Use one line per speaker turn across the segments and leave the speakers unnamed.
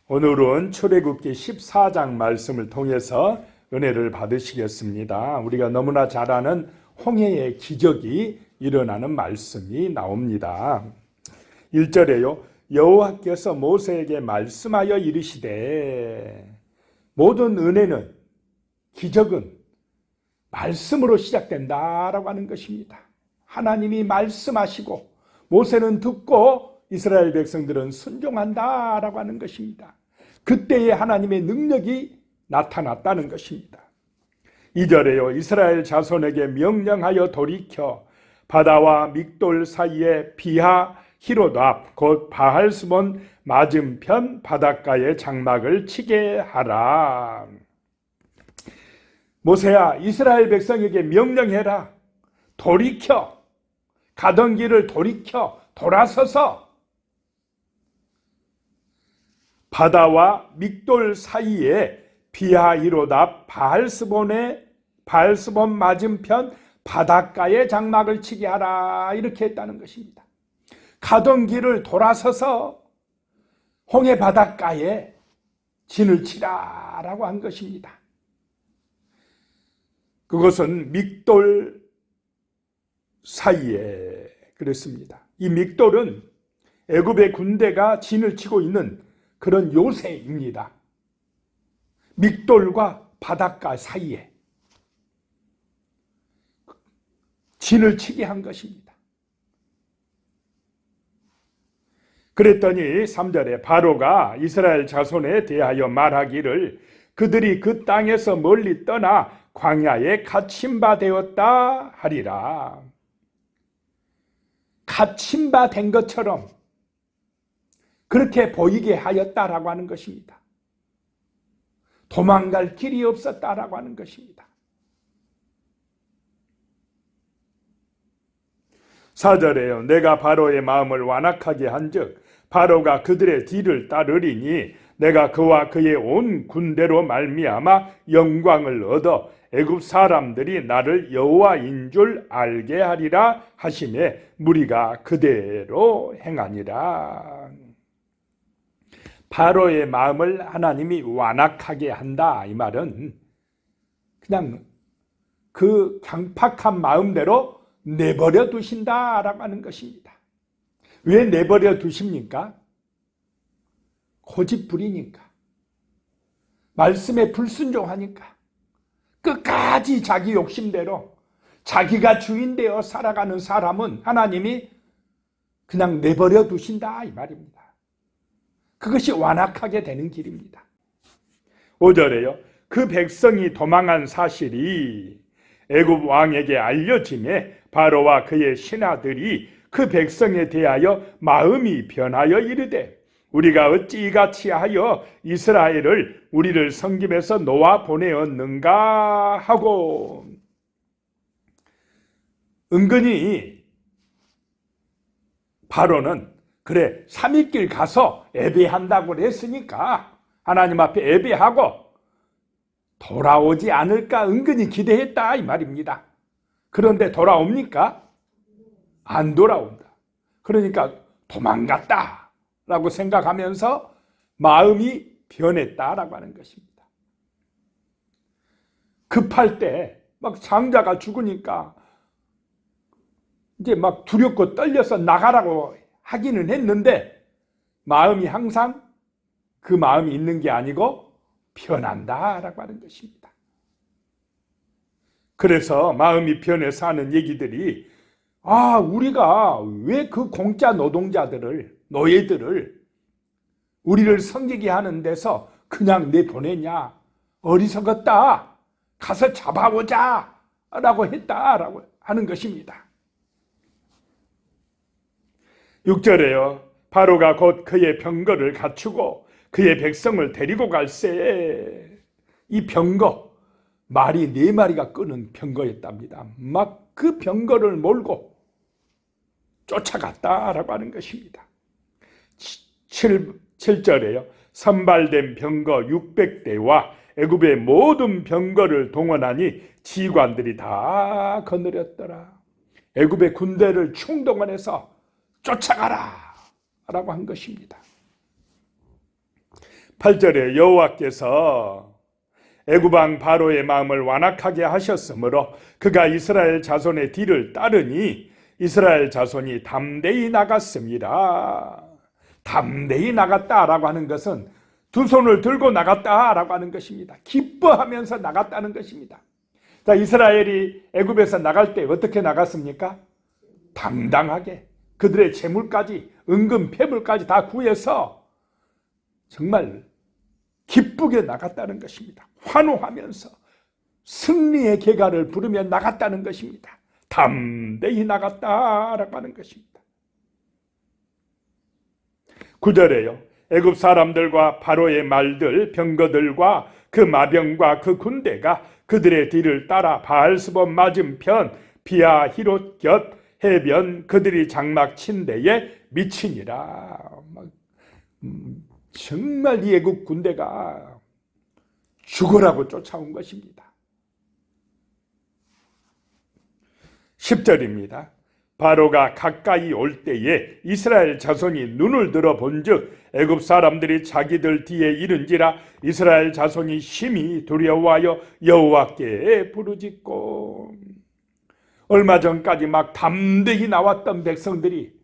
오늘은 출애굽기 14장 말씀을 통해서 은혜를 받으시겠습니다. 우리가 너무나 잘 아는 홍해의 기적이 일어나는 말씀이 나옵니다. 1절에요. 여호와께서 모세에게 말씀하여 이르시되, 모든 은혜는, 기적은 말씀으로 시작된다라고 하는 것입니다. 하나님이 말씀하시고 모세는 듣고 이스라엘 백성들은 순종한다라고 하는 것입니다. 그때에 하나님의 능력이 나타났다는 것입니다. 2절에요. 이스라엘 자손에게 명령하여 돌이켜 바다와 믹돌 사이에 비하 히롯 앞 곧 바할스본 맞은편 바닷가에 장막을 치게 하라. 모세야, 이스라엘 백성에게 명령해라. 돌이켜, 가던 길을 돌이켜 돌아서서 바다와 믹돌 사이에 비하 히롯 앞 바할스본 맞은편 바닷가에 장막을 치게 하라, 이렇게 했다는 것입니다. 가던 길을 돌아서서 홍해 바닷가에 진을 치라라고 한 것입니다. 그것은 믹돌 사이에 그랬습니다. 이 믹돌은 애굽의 군대가 진을 치고 있는 그런 요새입니다. 믹돌과 바닷가 사이에 진을 치게 한 것입니다. 그랬더니 3절에 바로가 이스라엘 자손에 대하여 말하기를 그들이 그 땅에서 멀리 떠나 광야에 갇힌 바 되었다 하리라. 갇힌 바 된 것처럼 그렇게 보이게 하였다라고 하는 것입니다. 도망갈 길이 없었다라고 하는 것입니다. 4절에요. 내가 바로의 마음을 완악하게 한즉 바로가 그들의 뒤를 따르리니 내가 그와 그의 온 군대로 말미암아 영광을 얻어 애굽 사람들이 나를 여호와인 줄 알게 하리라 하시매 무리가 그대로 행하니라. 바로의 마음을 하나님이 완악하게 한다, 이 말은 그냥 그 강팍한 마음대로 내버려 두신다라고 하는 것입니다. 왜 내버려 두십니까? 고집부리니까, 말씀에 불순종하니까, 끝까지 자기 욕심대로 자기가 주인되어 살아가는 사람은 하나님이 그냥 내버려 두신다, 이 말입니다. 그것이 완악하게 되는 길입니다. 5절에요. 그 백성이 도망한 사실이 애굽 왕에게 알려지매 바로와 그의 신하들이 그 백성에 대하여 마음이 변하여 이르되 우리가 어찌 이같이 하여 이스라엘을 우리를 섬김에서 놓아 보내었는가 하고, 은근히 바로는 그래 3일길 가서 예배한다고 했으니까 하나님 앞에 예배하고 돌아오지 않을까 은근히 기대했다, 이 말입니다. 그런데 돌아옵니까? 안 돌아온다. 그러니까 도망갔다 라고 생각하면서 마음이 변했다라고 하는 것입니다. 급할 때 막 장자가 죽으니까 이제 막 두렵고 떨려서 나가라고 하기는 했는데 마음이 항상 그 마음이 있는 게 아니고 변한다라고 하는 것입니다. 그래서 마음이 변해서 하는 얘기들이 우리가 왜 그 공짜 노동자들을, 노예들을 우리를 섬기게 하는 데서 그냥 내보내냐, 어리석었다, 가서 잡아오자 라고 했다라고 하는 것입니다. 6절에요. 바로가 곧 그의 병거를 갖추고 그의 백성을 데리고 갈새, 이 병거, 말이 4마리가 끄는 병거였답니다. 막 그 병거를 몰고 쫓아갔다라고 하는 것입니다. 7절에요. 선발된 병거 600대와 애굽의 모든 병거를 동원하니 지관들이 다 거느렸더라. 애굽의 군대를 충동원해서 쫓아가라 라고 한 것입니다. 8절에 여호와께서 애굽왕 바로의 마음을 완악하게 하셨으므로 그가 이스라엘 자손의 뒤를 따르니 이스라엘 자손이 담대히 나갔습니다. 담대히 나갔다라고 하는 것은 두 손을 들고 나갔다라고 하는 것입니다. 기뻐하면서 나갔다는 것입니다. 자, 이스라엘이 애굽에서 나갈 때 어떻게 나갔습니까? 당당하게 그들의 재물까지 은금 패물까지 다 구해서 정말 기쁘게 나갔다는 것입니다. 환호하면서 승리의 계가를 부르며 나갔다는 것입니다. 담대히 나갔다라고 하는 것입니다. 9절에요. 애굽 사람들과 바로의 말들, 병거들과 그 마병과 그 군대가 그들의 뒤를 따라 바알스본 맞은편 비아 히롯 곁 해변 그들이 장막 친 데에 미치니라. 정말 이 애굽 군대가 죽으라고 쫓아온 것입니다. 10절입니다. 바로가 가까이 올 때에 이스라엘 자손이 눈을 들어 본즉 애굽 사람들이 자기들 뒤에 이른지라 이스라엘 자손이 심히 두려워하여 여호와께 부르짖고. 얼마 전까지 막 담대히 나왔던 백성들이,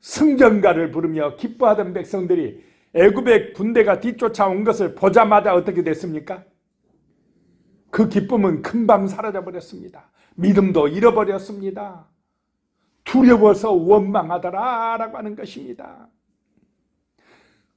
승전가를 부르며 기뻐하던 백성들이 애굽의 군대가 뒤쫓아온 것을 보자마자 어떻게 됐습니까? 그 기쁨은 금방 사라져 버렸습니다. 믿음도 잃어버렸습니다. 두려워서 원망하더라라고 하는 것입니다.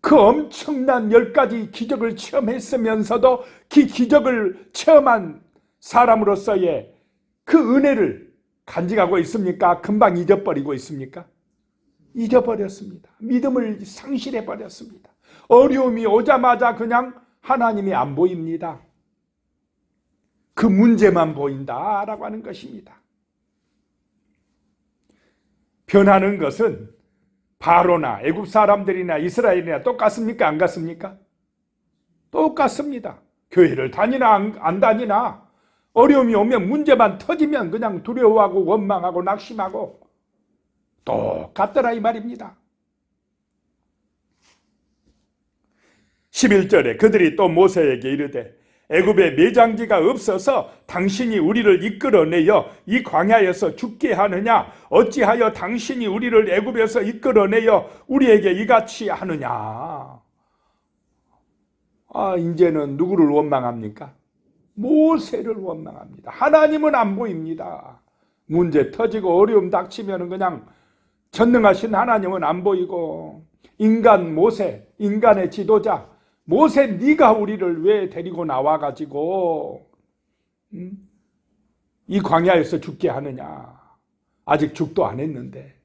그 엄청난 10가지 기적을 체험했으면서도 그 기적을 체험한 사람으로서의 그 은혜를 간직하고 있습니까? 금방 잊어버리고 있습니까? 잊어버렸습니다. 믿음을 상실해버렸습니다. 어려움이 오자마자 그냥 하나님이 안 보입니다. 그 문제만 보인다라고 하는 것입니다. 변하는 것은 바로나 애굽 사람들이나 이스라엘이나 똑같습니까? 안 같습니까? 똑같습니다. 교회를 다니나 안 다니나 어려움이 오면 문제만 터지면 그냥 두려워하고 원망하고 낙심하고 똑같더라 이 말입니다. 11절에 그들이 또 모세에게 이르되 애굽에 매장지가 없어서 당신이 우리를 이끌어내어 이 광야에서 죽게 하느냐? 어찌하여 당신이 우리를 애굽에서 이끌어내어 우리에게 이같이 하느냐? 이제는 누구를 원망합니까? 모세를 원망합니다. 하나님은 안 보입니다. 문제 터지고 어려움 닥치면 그냥 전능하신 하나님은 안 보이고 인간 모세, 인간의 지도자 모세, 네가 우리를 왜 데리고 나와가지고 이 광야에서 죽게 하느냐? 아직 죽도 안 했는데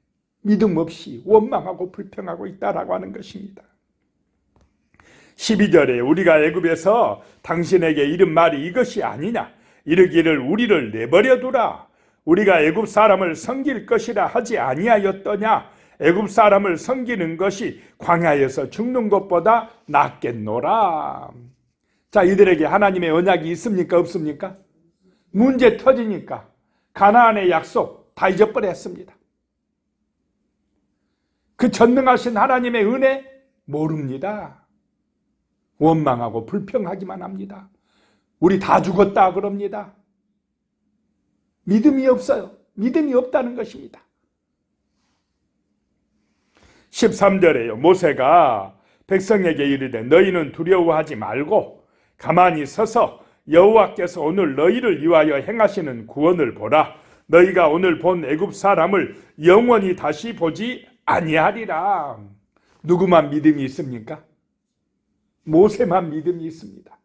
믿음 없이 원망하고 불평하고 있다라고 하는 것입니다. 12절에 우리가 애굽에서 당신에게 이른 말이 이것이 아니냐? 이르기를 우리를 내버려 두라. 우리가 애굽 사람을 섬길 것이라 하지 아니하였더냐? 애굽 사람을 섬기는 것이 광야에서 죽는 것보다 낫겠노라. 자, 이들에게 하나님의 언약이 있습니까? 없습니까? 문제 터지니까 가나안의 약속 다 잊어버렸습니다. 그 전능하신 하나님의 은혜 모릅니다. 원망하고 불평하기만 합니다. 우리 다 죽었다 그럽니다. 믿음이 없어요. 믿음이 없다는 것입니다. 13절에요. 모세가 백성에게 이르되 너희는 두려워하지 말고 가만히 서서 여호와께서 오늘 너희를 위하여 행하시는 구원을 보라. 너희가 오늘 본 애굽 사람을 영원히 다시 보지 아니하리라. 누구만 믿음이 있습니까? 모세만 믿음이 있습니다.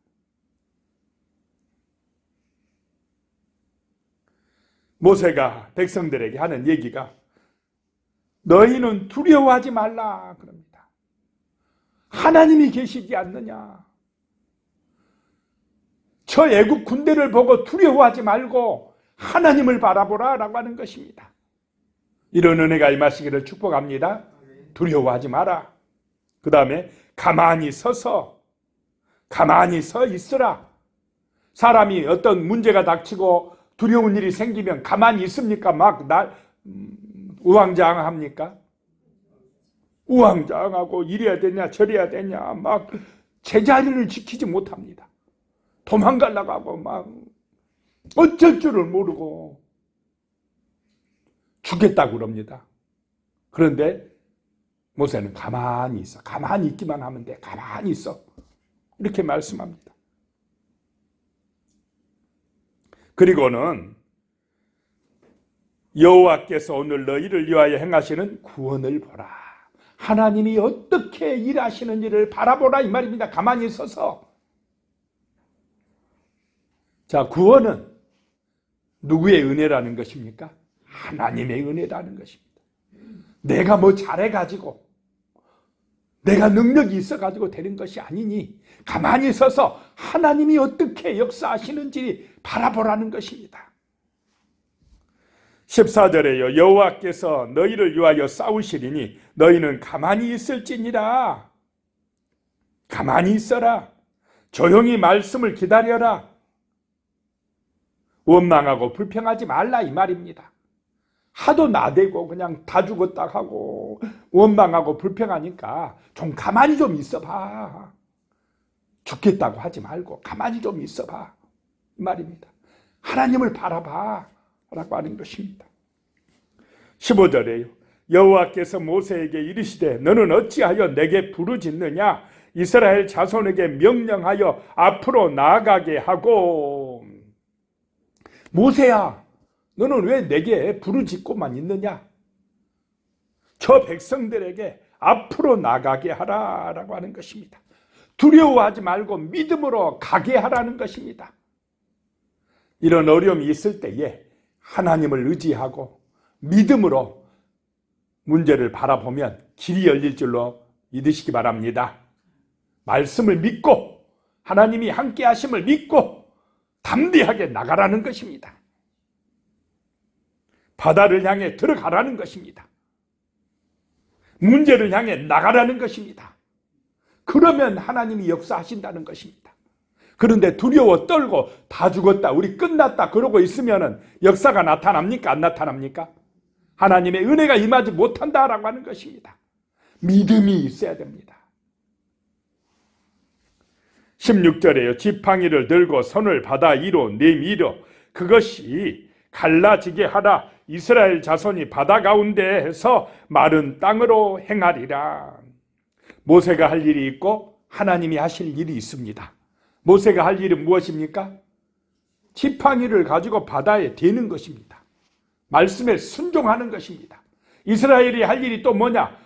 모세가 백성들에게 하는 얘기가 너희는 두려워하지 말라 그럽니다. 하나님이 계시지 않느냐? 저 애국 군대를 보고 두려워하지 말고 하나님을 바라보라 라고 하는 것입니다. 이런 은혜가 임하시기를 축복합니다. 두려워하지 마라. 그 다음에 가만히 서 있으라. 사람이 어떤 문제가 닥치고 두려운 일이 생기면 가만히 있습니까? 막 우왕좌왕합니까? 우왕좌왕하고 이래야 되냐 저래야 되냐 막 제자리를 지키지 못합니다. 도망가려고 하고 막 어쩔 줄을 모르고 죽겠다고 그럽니다. 그런데 모세는 가만히 있어. 가만히 있기만 하면 돼. 가만히 있어. 이렇게 말씀합니다. 그리고는 여호와께서 오늘 너희를 위하여 행하시는 구원을 보라. 하나님이 어떻게 일하시는지를 바라보라 이 말입니다. 가만히 서서. 자, 구원은 누구의 은혜라는 것입니까? 하나님의 은혜라는 것입니다. 내가 뭐 잘해가지고 내가 능력이 있어가지고 되는 것이 아니니 가만히 서서 하나님이 어떻게 역사하시는지 바라보라는 것입니다. 14절에요. 여호와께서 너희를 위하여 싸우시리니 너희는 가만히 있을지니라. 가만히 있어라. 조용히 말씀을 기다려라. 원망하고 불평하지 말라 이 말입니다. 하도 나대고 그냥 다 죽었다 하고 원망하고 불평하니까 좀 가만히 좀 있어봐. 죽겠다고 하지 말고 가만히 좀 있어봐 이 말입니다. 하나님을 바라봐 라고 하는 것입니다. 15절에요. 여호와께서 모세에게 이르시되 너는 어찌하여 내게 부르짖느냐. 이스라엘 자손에게 명령하여 앞으로 나아가게 하고. 모세야, 너는 왜 내게 부르짖고만 있느냐? 저 백성들에게 앞으로 나가게 하라라고 하는 것입니다. 두려워하지 말고 믿음으로 가게 하라는 것입니다. 이런 어려움이 있을 때에 하나님을 의지하고 믿음으로 문제를 바라보면 길이 열릴 줄로 믿으시기 바랍니다. 말씀을 믿고 하나님이 함께 하심을 믿고 담대하게 나가라는 것입니다. 바다를 향해 들어가라는 것입니다. 문제를 향해 나가라는 것입니다. 그러면 하나님이 역사하신다는 것입니다. 그런데 두려워 떨고 다 죽었다 우리 끝났다 그러고 있으면 역사가 나타납니까? 안 나타납니까? 하나님의 은혜가 임하지 못한다라고 하는 것입니다. 믿음이 있어야 됩니다. 16절에요. 지팡이를 들고 손을 바다 위로 내밀어 그것이 갈라지게 하라. 이스라엘 자손이 바다 가운데에서 마른 땅으로 행하리라. 모세가 할 일이 있고 하나님이 하실 일이 있습니다. 모세가 할 일은 무엇입니까? 지팡이를 가지고 바다에 대는 것입니다. 말씀에 순종하는 것입니다. 이스라엘이 할 일이 또 뭐냐?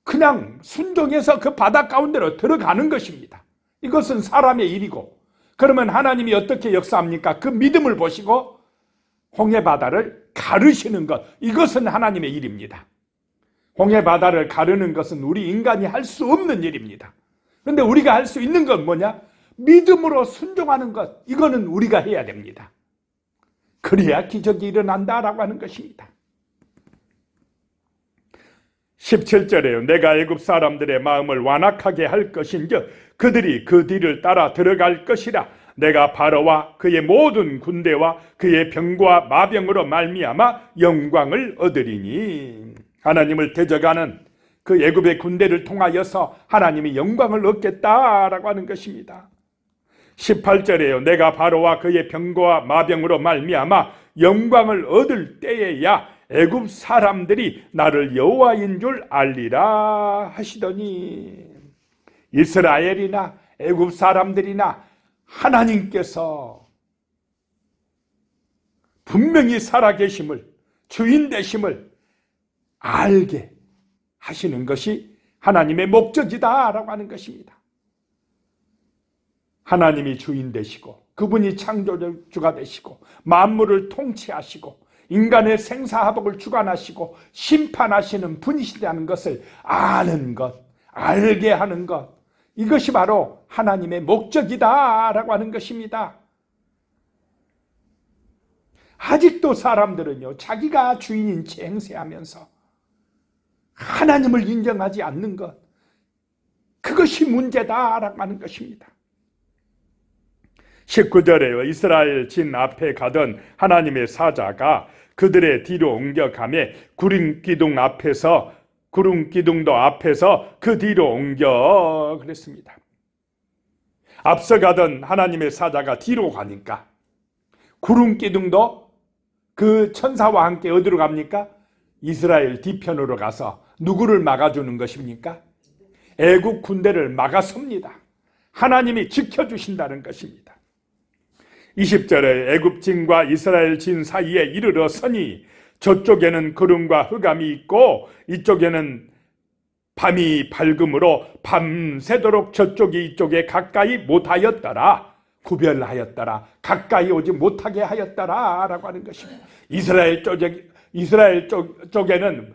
그냥 순종해서 그 바다 가운데로 들어가는 것입니다. 이것은 사람의 일이고, 그러면 하나님이 어떻게 역사합니까? 그 믿음을 보시고 홍해바다를 가르시는 것, 이것은 하나님의 일입니다. 홍해바다를 가르는 것은 우리 인간이 할 수 없는 일입니다. 그런데 우리가 할 수 있는 건 뭐냐? 믿음으로 순종하는 것, 이거는 우리가 해야 됩니다. 그래야 기적이 일어난다라고 하는 것입니다. 17절에요. 내가 애굽 사람들의 마음을 완악하게 할 것인즉 그들이 그 뒤를 따라 들어갈 것이라. 내가 바로와 그의 모든 군대와 그의 병과 마병으로 말미암아 영광을 얻으리니. 하나님을 대적하는 그 애굽의 군대를 통하여서 하나님이 영광을 얻겠다라고 하는 것입니다. 18절에요. 내가 바로와 그의 병과 마병으로 말미암아 영광을 얻을 때에야 애굽 사람들이 나를 여호와인 줄 알리라 하시더니, 이스라엘이나 애굽 사람들이나 하나님께서 분명히 살아계심을, 주인 되심을 알게 하시는 것이 하나님의 목적이다라고 하는 것입니다. 하나님이 주인 되시고 그분이 창조주가 되시고 만물을 통치하시고 인간의 생사화복을 주관하시고 심판하시는 분이시라는 것을 아는 것, 알게 하는 것, 이것이 바로 하나님의 목적이다라고 하는 것입니다. 아직도 사람들은요, 자기가 주인인 채 행세하면서 하나님을 인정하지 않는 것, 그것이 문제다라고 하는 것입니다. 19절에요. 이스라엘 진 앞에 가던 하나님의 사자가 그들의 뒤로 옮겨가매 구름 기둥 앞에서 구름 기둥도 앞에서 그 뒤로 옮겨 그랬습니다. 앞서가던 하나님의 사자가 뒤로 가니까 구름 기둥도 그 천사와 함께 어디로 갑니까? 이스라엘 뒤편으로 가서 누구를 막아주는 것입니까? 애국 군대를 막아섭니다. 하나님이 지켜주신다는 것입니다. 20절에 애굽 진과 이스라엘 진 사이에 이르러 서니 저쪽에는 구름과 흑암이 있고 이쪽에는 밤이 밝음으로 밤새도록 저쪽이 이쪽에 가까이 못하였더라. 구별하였더라. 가까이 오지 못하게 하였더라 라고 하는 것입니다. 이스라엘 쪽에는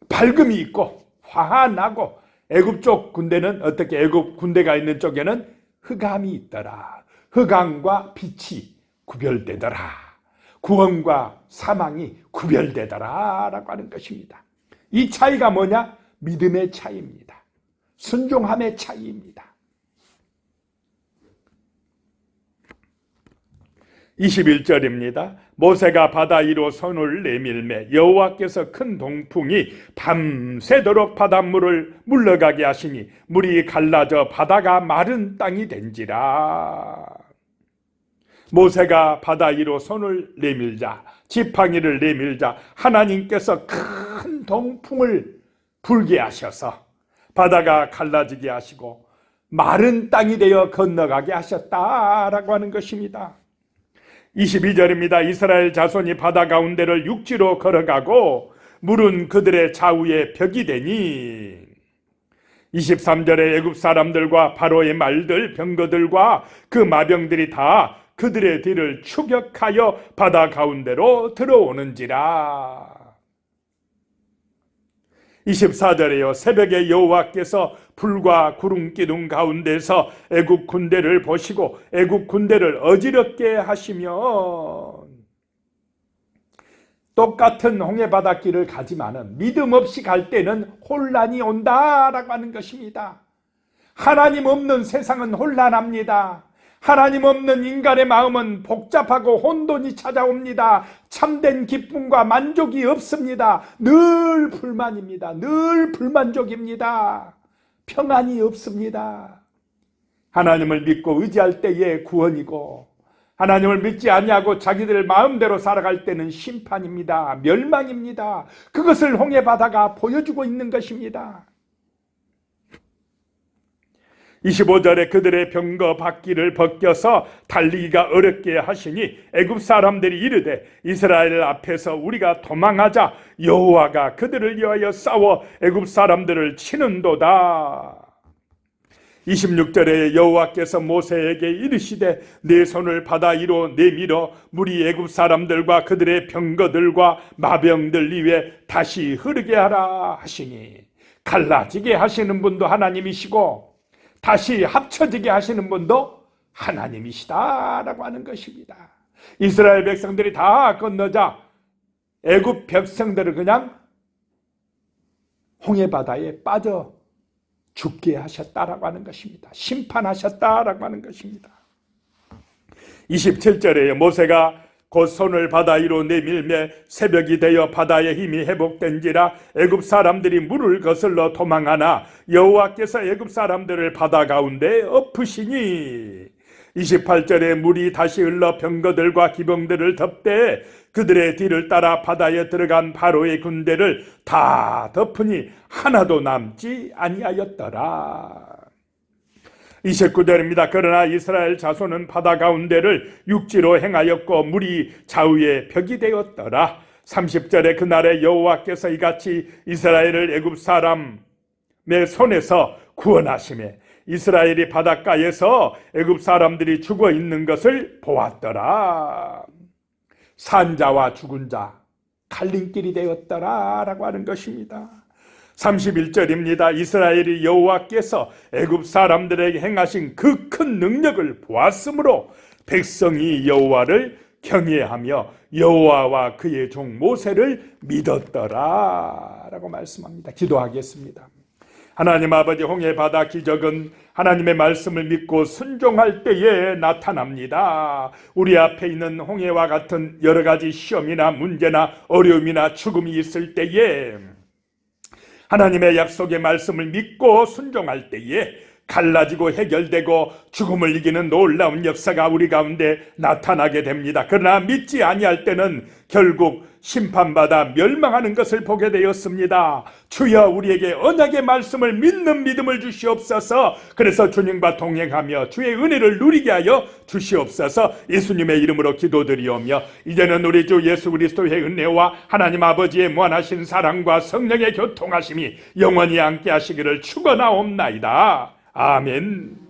밝음이 있고 환하고 애굽 쪽 군대는 어떻게 애굽 군대가 있는 쪽에는 흑암이 있더라. 흑암과 빛이 구별되더라. 구원과 사망이 구별되더라 라고 하는 것입니다. 이 차이가 뭐냐? 믿음의 차이입니다. 순종함의 차이입니다. 21절입니다. 모세가 바다 위로 손을 내밀매 여호와께서 큰 동풍이 밤새도록 바닷물을 물러가게 하시니 물이 갈라져 바다가 마른 땅이 된지라. 모세가 바다 위로 손을 내밀자, 지팡이를 내밀자 하나님께서 큰 동풍을 불게 하셔서 바다가 갈라지게 하시고 마른 땅이 되어 건너가게 하셨다라고 하는 것입니다. 22절입니다. 이스라엘 자손이 바다 가운데를 육지로 걸어가고 물은 그들의 좌우에 벽이 되니 23절에 애굽 사람들과 바로의 말들 병거들과 그 마병들이 다 그들의 뒤를 추격하여 바다 가운데로 들어오는지라. 24절에요. 새벽에 여호와께서 불과 구름 기둥 가운데서 애굽 군대를 보시고 애굽 군대를 어지럽게 하시면 똑같은 홍해바닷길을 가지만은 믿음 없이 갈 때는 혼란이 온다라고 하는 것입니다. 하나님 없는 세상은 혼란합니다. 하나님 없는 인간의 마음은 복잡하고 혼돈이 찾아옵니다. 참된 기쁨과 만족이 없습니다. 늘 불만입니다. 늘 불만족입니다. 평안이 없습니다. 하나님을 믿고 의지할 때에 구원이고 하나님을 믿지 아니하고 자기들 마음대로 살아갈 때는 심판입니다. 멸망입니다. 그것을 홍해바다가 보여주고 있는 것입니다. 25절에 그들의 병거 바퀴를 벗겨서 달리기가 어렵게 하시니 애굽 사람들이 이르되 이스라엘 앞에서 우리가 도망하자 여호와가 그들을 위하여 싸워 애굽 사람들을 치는도다. 26절에 여호와께서 모세에게 이르시되 내 손을 바다 위로 내밀어 물이 애굽 사람들과 그들의 병거들과 마병들 위에 다시 흐르게 하라 하시니 갈라지게 하시는 분도 하나님이시고 다시 합쳐지게 하시는 분도 하나님이시다라고 하는 것입니다. 이스라엘 백성들이 다 건너자 애굽 백성들을 그냥 홍해바다에 빠져 죽게 하셨다라고 하는 것입니다. 심판하셨다라고 하는 것입니다. 27절에 모세가 곧 손을 바다 위로 내밀매 새벽이 되어 바다의 힘이 회복된지라 애굽 사람들이 물을 거슬러 도망하나 여호와께서 애굽 사람들을 바다 가운데 엎으시니 28절에 물이 다시 흘러 병거들과 기병들을 덮되 그들의 뒤를 따라 바다에 들어간 바로의 군대를 다 덮으니 하나도 남지 아니하였더라. 29절입니다. 그러나 이스라엘 자손은 바다 가운데를 육지로 행하였고 물이 좌우에 벽이 되었더라. 30절에 그날에 여호와께서 이같이 이스라엘을 애굽 사람의 손에서 구원하시매 이스라엘이 바닷가에서 애굽 사람들이 죽어 있는 것을 보았더라. 산자와 죽은 자 갈림길이 되었더라 라고 하는 것입니다. 31절입니다. 이스라엘이 여호와께서 애굽 사람들에게 행하신 그 큰 능력을 보았으므로 백성이 여호와를 경외하며 여호와와 그의 종 모세를 믿었더라 라고 말씀합니다. 기도하겠습니다. 하나님 아버지, 홍해바다 기적은 하나님의 말씀을 믿고 순종할 때에 나타납니다. 우리 앞에 있는 홍해와 같은 여러 가지 시험이나 문제나 어려움이나 죽음이 있을 때에 하나님의 약속의 말씀을 믿고 순종할 때에 갈라지고 해결되고 죽음을 이기는 놀라운 역사가 우리 가운데 나타나게 됩니다. 그러나 믿지 아니할 때는 결국 심판받아 멸망하는 것을 보게 되었습니다. 주여 우리에게 언약의 말씀을 믿는 믿음을 주시옵소서. 그래서 주님과 동행하며 주의 은혜를 누리게 하여 주시옵소서. 예수님의 이름으로 기도드리오며 이제는 우리 주 예수 그리스도의 은혜와 하나님 아버지의 무한하신 사랑과 성령의 교통하심이 영원히 함께 하시기를 축원하옵나이다. 아멘.